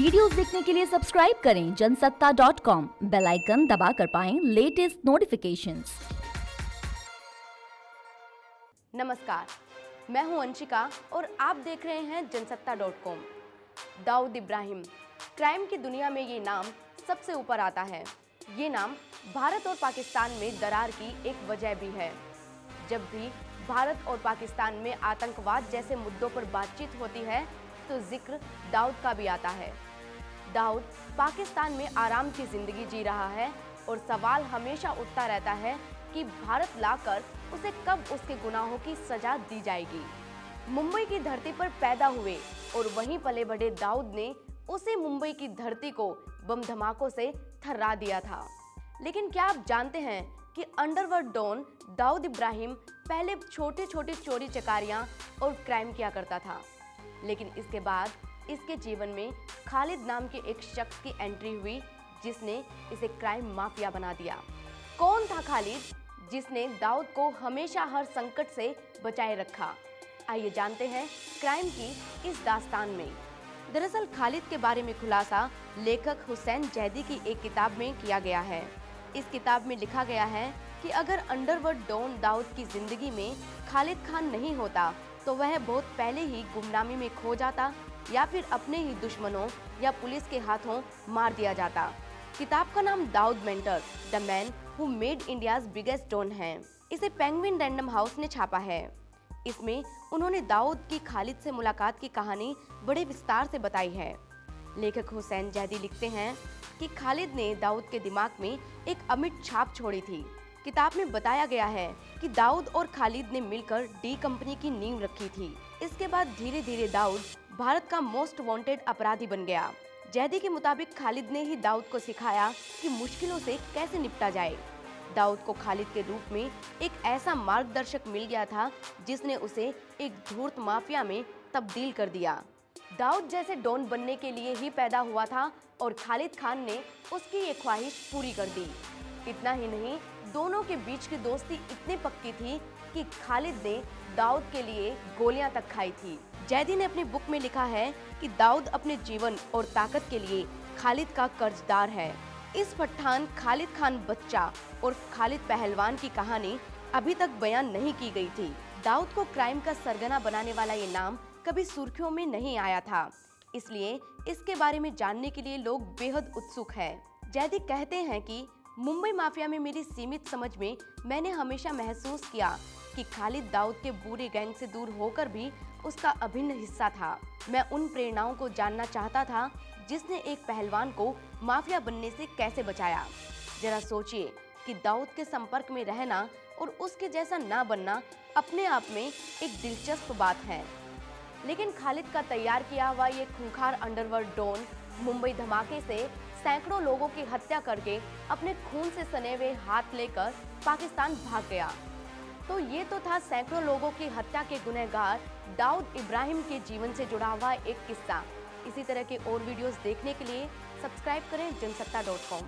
Videos देखने के लिए सब्सक्राइब करें जनसत्ता.com, बेल आइकन दबाकर पाएं लेटेस्ट नोटिफिकेशंस। नमस्कार, मैं हूं अंशिका और आप देख रहे हैं जनसत्ता.com। दाऊद इब्राहिम, क्राइम की दुनिया में ये नाम सबसे ऊपर आता है। ये नाम भारत और पाकिस्तान में दरार की एक वजह भी है। जब भी भारत और पाकिस्तान में आतंकवाद जैसे मुद्दों पर बातचीत होती है तो जिक्र दाऊद का भी आता है। दाऊद पाकिस्तान में आराम की जिंदगी जी रहा है और सवाल हमेशा उठता रहता है कि भारत लाकर उसे कब उसके गुनाहों की सजा दी जाएगी। मुंबई की धरती पर पैदा हुए और वहीं पले बढ़े दाऊद ने उसी मुंबई की धरती को बम धमाकों से थर्रा दिया था। लेकिन क्या आप जानते हैं कि अंडरवर्ल्ड डॉन दाऊद इब्राहिम पहले छोटे छोटे चोरी चकारियां और क्राइम किया करता था, लेकिन इसके बाद इसके जीवन में खालिद नाम के एक शख्स की एंट्री हुई जिसने इसे क्राइम माफिया बना दिया। कौन था खालिद जिसने दाऊद को हमेशा हर संकट से बचाए रखा? आइए जानते हैं क्राइम की इस दास्तान में। दरअसल खालिद के बारे में खुलासा लेखक हुसैन जैदी की एक किताब में किया गया है। इस किताब में लिखा गया है कि अगर अंडरवर्ल्ड डॉन दाऊद की जिंदगी में खालिद खान नहीं होता तो वह बहुत पहले ही गुमनामी में खो जाता या फिर अपने ही दुश्मनों या पुलिस के हाथों मार दिया जाता। किताब का नाम Dawood mentor, the man who made India's biggest don है। इसे पेंगुइन रैंडम हाउस ने छापा है। इसमें उन्होंने दाऊद की खालिद से मुलाकात की कहानी बड़े विस्तार से बताई है। लेखक हुसैन जैदी लिखते हैं कि खालिद ने दाऊद के दिमाग में एक अमिट छाप छोड़ी थी। किताब में बताया गया है कि दाऊद और खालिद ने मिलकर डी कंपनी की नींव रखी थी। इसके बाद धीरे धीरे दाऊद भारत का मोस्ट वांटेड अपराधी बन गया। जैदी के मुताबिक खालिद ने ही दाऊद को सिखाया कि मुश्किलों से कैसे निपटा जाए। दाऊद को खालिद के रूप में एक ऐसा मार्गदर्शक मिल गया था जिसने उसे एक धूर्त माफिया में तब्दील कर दिया। दाऊद जैसे डॉन बनने के लिए ही पैदा हुआ था और खालिद खान ने उसकी ये ख्वाहिश पूरी कर दी। इतना ही नहीं, दोनों के बीच की दोस्ती इतनी पक्की थी कि खालिद ने दाऊद के लिए गोलियां तक खाई थी। जैदी ने अपनी बुक में लिखा है कि दाऊद अपने जीवन और ताकत के लिए खालिद का कर्जदार है। इस पठान खालिद खान बच्चा और खालिद पहलवान की कहानी अभी तक बयान नहीं की गई थी। दाऊद को क्राइम का सरगना बनाने वाला ये नाम कभी सुर्खियों में नहीं आया था, इसलिए इसके बारे में जानने के लिए लोग बेहद उत्सुक है। जैदी कहते हैं कि मुंबई माफिया में मेरी सीमित समझ में मैंने हमेशा महसूस किया कि खालिद दाऊद के बुरे गैंग से दूर होकर भी उसका अभिन्न हिस्सा था। मैं उन प्रेरणाओं को जानना चाहता था जिसने एक पहलवान को माफिया बनने से कैसे बचाया। जरा सोचिए कि दाऊद के संपर्क में रहना और उसके जैसा ना बनना अपने आप में एक दिलचस्प बात है। लेकिन खालिद का तैयार किया हुआ ये खूंखार अंडरवर्ल्ड डॉन मुंबई धमाके से सैकड़ों लोगों की हत्या करके अपने खून से सने हुए हाथ लेकर पाकिस्तान भाग गया। तो ये तो था सैकड़ों लोगों की हत्या के गुनहगार दाऊद इब्राहिम के जीवन से जुड़ा हुआ एक किस्सा। इसी तरह के और वीडियोस देखने के लिए सब्सक्राइब करें जनसत्ता.com।